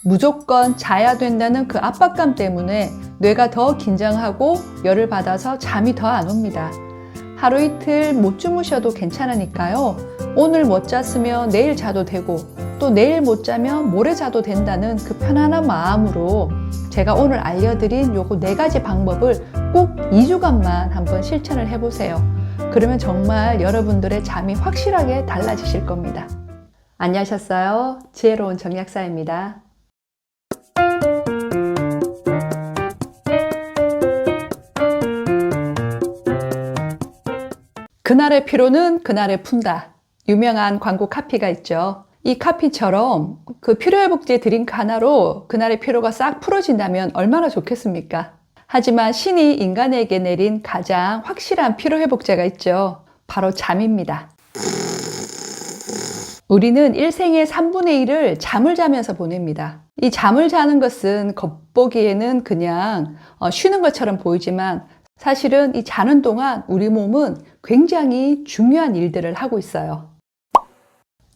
무조건 자야 된다는 그 압박감 때문에 뇌가 더 긴장하고 열을 받아서 잠이 더 안 옵니다. 하루 이틀 못 주무셔도 괜찮으니까요. 오늘 못 잤으면 내일 자도 되고 또 내일 못 자면 모레 자도 된다는 그 편안한 마음으로 제가 오늘 알려드린 요거 4가지 방법을 꼭 2주간만 한번 실천을 해보세요. 그러면 정말 여러분들의 잠이 확실하게 달라지실 겁니다. 안녕하셨어요? 지혜로운 정약사입니다. 그날의 피로는 그날에 푼다. 유명한 광고 카피가 있죠. 이 카피처럼 그 피로회복제 드링크 하나로 그날의 피로가 싹 풀어진다면 얼마나 좋겠습니까? 하지만 신이 인간에게 내린 가장 확실한 피로회복제가 있죠. 바로 잠입니다. 우리는 일생의 3분의 1을 잠을 자면서 보냅니다. 이 잠을 자는 것은 겉보기에는 그냥 쉬는 것처럼 보이지만 사실은 이 자는 동안 우리 몸은 굉장히 중요한 일들을 하고 있어요.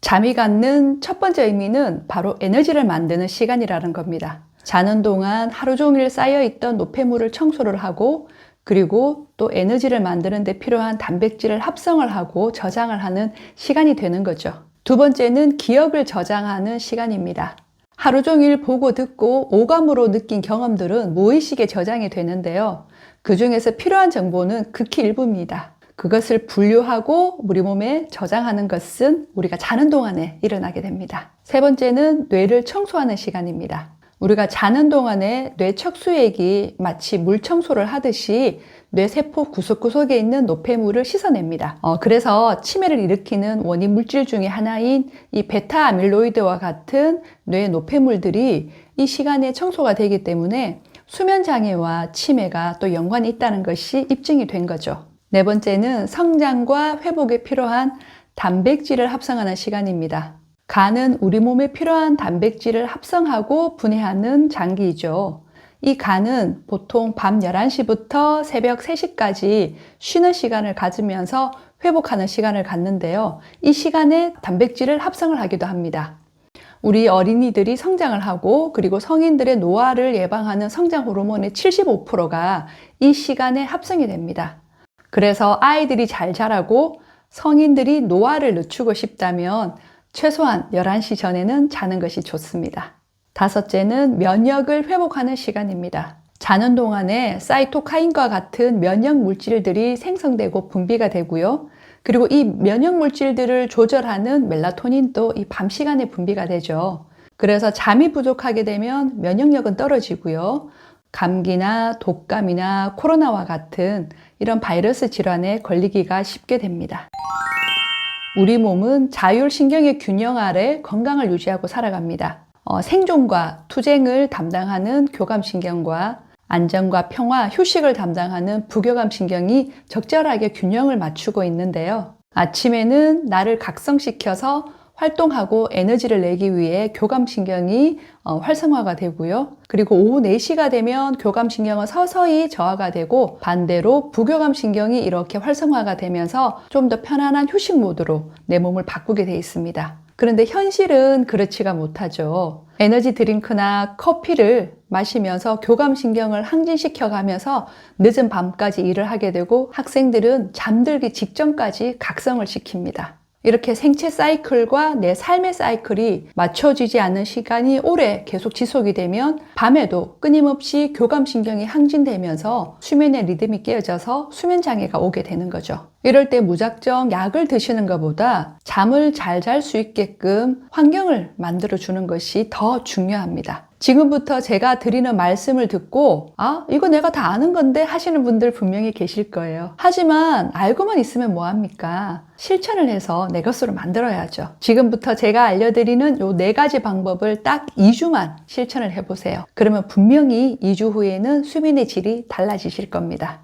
잠이 갖는 첫 번째 의미는 바로 에너지를 만드는 시간이라는 겁니다. 자는 동안 하루 종일 쌓여있던 노폐물을 청소를 하고 그리고 또 에너지를 만드는 데 필요한 단백질을 합성을 하고 저장을 하는 시간이 되는 거죠. 두 번째는 기억을 저장하는 시간입니다. 하루 종일 보고 듣고 오감으로 느낀 경험들은 무의식에 저장이 되는데요. 그 중에서 필요한 정보는 극히 일부입니다. 그것을 분류하고 우리 몸에 저장하는 것은 우리가 자는 동안에 일어나게 됩니다. 세 번째는 뇌를 청소하는 시간입니다. 우리가 자는 동안에 뇌 척수액이 마치 물 청소를 하듯이 뇌세포 구석구석에 있는 노폐물을 씻어냅니다. 그래서 치매를 일으키는 원인 물질 중에 하나인 이 베타 아밀로이드와 같은 뇌 노폐물들이 이 시간에 청소가 되기 때문에 수면 장애와 치매가 또 연관이 있다는 것이 입증이 된 거죠. 네 번째는 성장과 회복에 필요한 단백질을 합성하는 시간입니다. 간은 우리 몸에 필요한 단백질을 합성하고 분해하는 장기이죠. 이 간은 보통 밤 11시부터 새벽 3시까지 쉬는 시간을 가지면서 회복하는 시간을 갖는데요. 이 시간에 단백질을 합성을 하기도 합니다. 우리 어린이들이 성장을 하고 그리고 성인들의 노화를 예방하는 성장 호르몬의 75%가 이 시간에 합성이 됩니다. 그래서 아이들이 잘 자라고 성인들이 노화를 늦추고 싶다면 최소한 11시 전에는 자는 것이 좋습니다. 다섯째는 면역을 회복하는 시간입니다. 자는 동안에 사이토카인과 같은 면역 물질들이 생성되고 분비가 되고요. 그리고 이 면역 물질들을 조절하는 멜라토닌도 이 밤 시간에 분비가 되죠. 그래서 잠이 부족하게 되면 면역력은 떨어지고요. 감기나 독감이나 코로나와 같은 이런 바이러스 질환에 걸리기가 쉽게 됩니다. 우리 몸은 자율신경의 균형 아래 건강을 유지하고 살아갑니다. 생존과 투쟁을 담당하는 교감신경과 안정과 평화, 휴식을 담당하는 부교감신경이 적절하게 균형을 맞추고 있는데요. 아침에는 나를 각성시켜서 활동하고 에너지를 내기 위해 교감신경이 활성화가 되고요. 그리고 오후 4시가 되면 교감신경은 서서히 저하가 되고 반대로 부교감신경이 이렇게 활성화가 되면서 좀 더 편안한 휴식 모드로 내 몸을 바꾸게 되어 있습니다. 그런데 현실은 그렇지가 못하죠. 에너지 드링크나 커피를 마시면서 교감신경을 항진시켜 가면서 늦은 밤까지 일을 하게 되고 학생들은 잠들기 직전까지 각성을 시킵니다. 이렇게 생체 사이클과 내 삶의 사이클이 맞춰지지 않는 시간이 오래 계속 지속이 되면 밤에도 끊임없이 교감신경이 항진되면서 수면의 리듬이 깨어져서 수면장애가 오게 되는 거죠. 이럴 때 무작정 약을 드시는 것보다 잠을 잘 잘 수 있게끔 환경을 만들어 주는 것이 더 중요합니다. 지금부터 제가 드리는 말씀을 듣고 이거 내가 다 아는 건데 하시는 분들 분명히 계실 거예요. 하지만 알고만 있으면 뭐합니까? 실천을 해서 내 것으로 만들어야죠. 지금부터 제가 알려드리는 요 4가지 방법을 딱 2주만 실천을 해보세요. 그러면 분명히 2주 후에는 수면의 질이 달라지실 겁니다.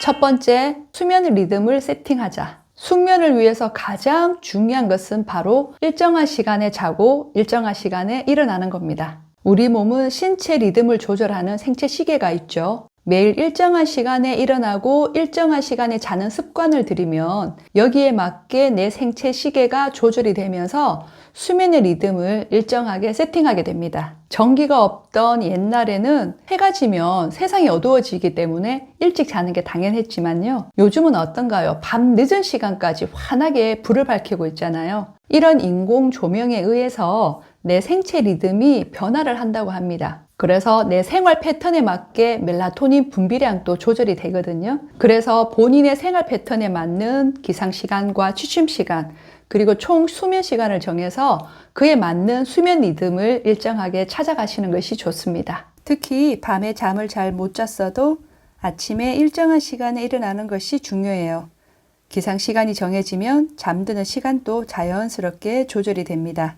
첫 번째, 수면 리듬을 세팅하자. 숙면을 위해서 가장 중요한 것은 바로 일정한 시간에 자고 일정한 시간에 일어나는 겁니다. 우리 몸은 신체 리듬을 조절하는 생체 시계가 있죠. 매일 일정한 시간에 일어나고 일정한 시간에 자는 습관을 들이면 여기에 맞게 내 생체 시계가 조절이 되면서 수면의 리듬을 일정하게 세팅하게 됩니다. 전기가 없던 옛날에는 해가 지면 세상이 어두워지기 때문에 일찍 자는 게 당연했지만요. 요즘은 어떤가요? 밤 늦은 시간까지 환하게 불을 밝히고 있잖아요. 이런 인공 조명에 의해서 내 생체 리듬이 변화를 한다고 합니다. 그래서 내 생활 패턴에 맞게 멜라토닌 분비량도 조절이 되거든요. 그래서 본인의 생활 패턴에 맞는 기상 시간과 취침 시간, 그리고 총 수면 시간을 정해서 그에 맞는 수면 리듬을 일정하게 찾아가시는 것이 좋습니다. 특히 밤에 잠을 잘 못 잤어도 아침에 일정한 시간에 일어나는 것이 중요해요. 기상 시간이 정해지면 잠드는 시간도 자연스럽게 조절이 됩니다.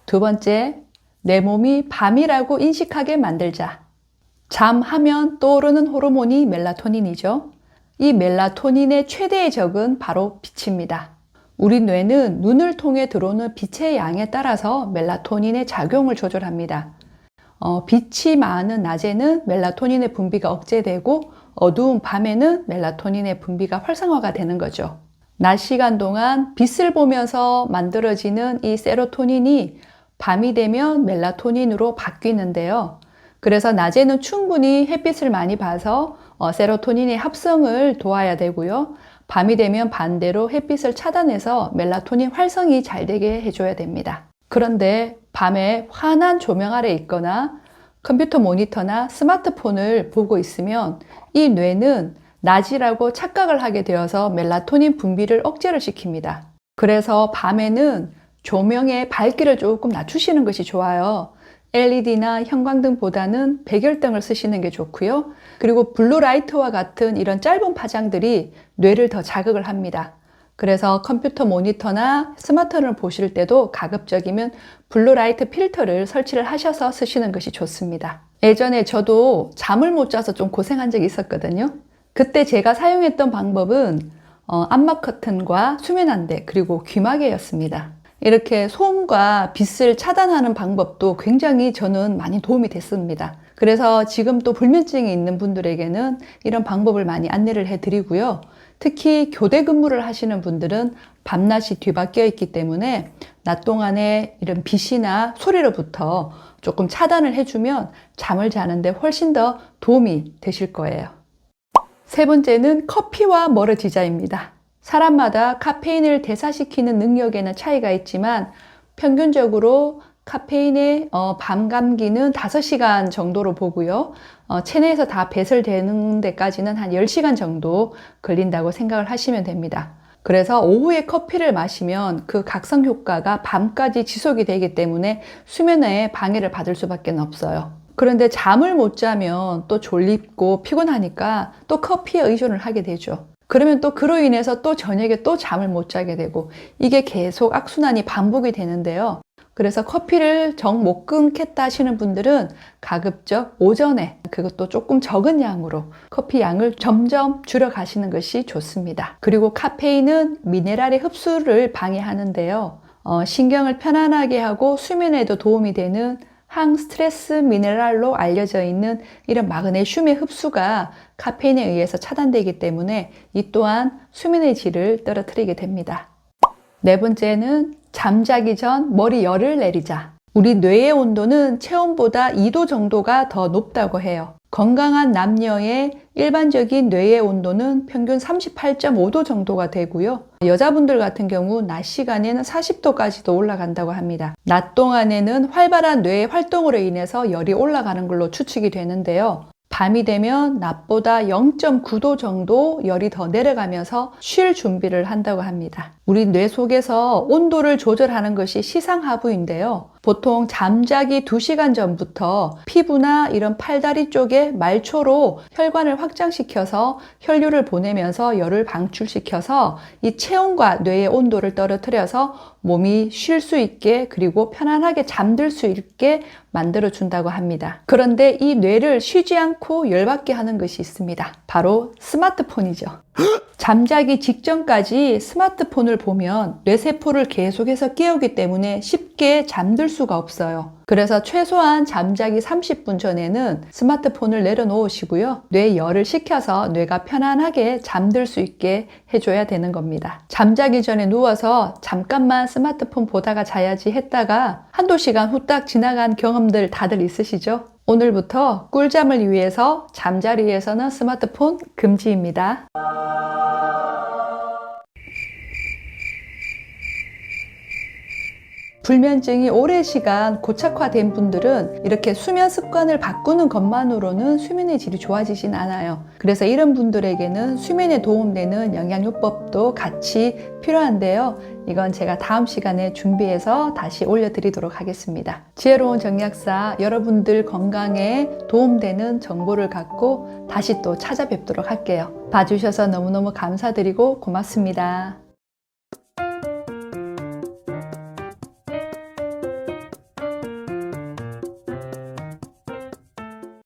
두 번째, 내 몸이 밤이라고 인식하게 만들자. 잠하면 떠오르는 호르몬이 멜라토닌이죠. 이 멜라토닌의 최대의 적은 바로 빛입니다. 우리 뇌는 눈을 통해 들어오는 빛의 양에 따라서 멜라토닌의 작용을 조절합니다. 빛이 많은 낮에는 멜라토닌의 분비가 억제되고 어두운 밤에는 멜라토닌의 분비가 활성화가 되는 거죠. 낮 시간 동안 빛을 보면서 만들어지는 이 세로토닌이 밤이 되면 멜라토닌으로 바뀌는데요. 그래서 낮에는 충분히 햇빛을 많이 봐서 세로토닌의 합성을 도와야 되고요. 밤이 되면 반대로 햇빛을 차단해서 멜라토닌 활성이 잘 되게 해줘야 됩니다. 그런데 밤에 환한 조명 아래 있거나 컴퓨터 모니터나 스마트폰을 보고 있으면 이 뇌는 낮이라고 착각을 하게 되어서 멜라토닌 분비를 억제를 시킵니다. 그래서 밤에는 조명의 밝기를 조금 낮추시는 것이 좋아요. LED나 형광등보다는 백열등을 쓰시는 게 좋고요. 그리고 블루라이트와 같은 이런 짧은 파장들이 뇌를 더 자극을 합니다. 그래서 컴퓨터 모니터나 스마트폰을 보실 때도 가급적이면 블루라이트 필터를 설치를 하셔서 쓰시는 것이 좋습니다. 예전에 저도 잠을 못 자서 좀 고생한 적이 있었거든요. 그때 제가 사용했던 방법은 암막 커튼과 수면 안대 그리고 귀마개였습니다. 이렇게 소음과 빛을 차단하는 방법도 굉장히 저는 많이 도움이 됐습니다. 그래서 지금 또 불면증이 있는 분들에게는 이런 방법을 많이 안내를 해드리고요. 특히 교대 근무를 하시는 분들은 밤낮이 뒤바뀌어 있기 때문에 낮 동안에 이런 빛이나 소리로부터 조금 차단을 해주면 잠을 자는데 훨씬 더 도움이 되실 거예요. 세 번째는 커피와 멀어지자입니다. 사람마다 카페인을 대사시키는 능력에는 차이가 있지만 평균적으로 카페인의 밤 감기는 5시간 정도로 보고요. 체내에서 다 배설되는 데까지는 한 10시간 정도 걸린다고 생각을 하시면 됩니다. 그래서 오후에 커피를 마시면 그 각성 효과가 밤까지 지속이 되기 때문에 수면에 방해를 받을 수밖에 없어요. 그런데 잠을 못 자면 또 졸립고 피곤하니까 또 커피에 의존을 하게 되죠. 그러면 또 그로 인해서 또 저녁에 또 잠을 못 자게 되고 이게 계속 악순환이 반복이 되는데요. 그래서 커피를 정 못 끊겠다 하시는 분들은 가급적 오전에 그것도 조금 적은 양으로 커피 양을 점점 줄여 가시는 것이 좋습니다. 그리고 카페인은 미네랄의 흡수를 방해하는데요. 신경을 편안하게 하고 수면에도 도움이 되는 항스트레스 미네랄로 알려져 있는 이런 마그네슘의 흡수가 카페인에 의해서 차단되기 때문에 이 또한 수면의 질을 떨어뜨리게 됩니다. 네 번째는 잠자기 전 머리 열을 내리자. 우리 뇌의 온도는 체온보다 2도 정도가 더 높다고 해요. 건강한 남녀의 일반적인 뇌의 온도는 평균 38.5도 정도가 되고요. 여자분들 같은 경우 낮 시간에는 40도까지도 올라간다고 합니다. 낮 동안에는 활발한 뇌의 활동으로 인해서 열이 올라가는 걸로 추측이 되는데요. 밤이 되면 낮보다 0.9도 정도 열이 더 내려가면서 쉴 준비를 한다고 합니다. 우리 뇌 속에서 온도를 조절하는 것이 시상하부인데요. 보통 잠자기 2시간 전부터 피부나 이런 팔다리 쪽에 말초로 혈관을 확장시켜서 혈류를 보내면서 열을 방출시켜서 이 체온과 뇌의 온도를 떨어뜨려서 몸이 쉴 수 있게 그리고 편안하게 잠들 수 있게 만들어 준다고 합니다. 그런데 이 뇌를 쉬지 않고 열받게 하는 것이 있습니다. 바로 스마트폰이죠. 잠자기 직전까지 스마트폰을 영상을 보면 뇌세포를 계속해서 깨우기 때문에 쉽게 잠들 수가 없어요. 그래서 최소한 잠자기 30분 전에는 스마트폰을 내려놓으시고요. 뇌열을 식혀서 뇌가 편안하게 잠들 수 있게 해줘야 되는 겁니다. 잠자기 전에 누워서 잠깐만 스마트폰 보다가 자야지 했다가 한두 시간 후딱 지나간 경험들 다들 있으시죠? 오늘부터 꿀잠을 위해서 잠자리에서는 스마트폰 금지입니다. 불면증이 오랜 시간 고착화된 분들은 이렇게 수면 습관을 바꾸는 것만으로는 수면의 질이 좋아지진 않아요. 그래서 이런 분들에게는 수면에 도움되는 영양요법도 같이 필요한데요. 이건 제가 다음 시간에 준비해서 다시 올려드리도록 하겠습니다. 지혜로운 정약사, 여러분들 건강에 도움되는 정보를 갖고 다시 또 찾아뵙도록 할게요. 봐주셔서 너무너무 감사드리고 고맙습니다.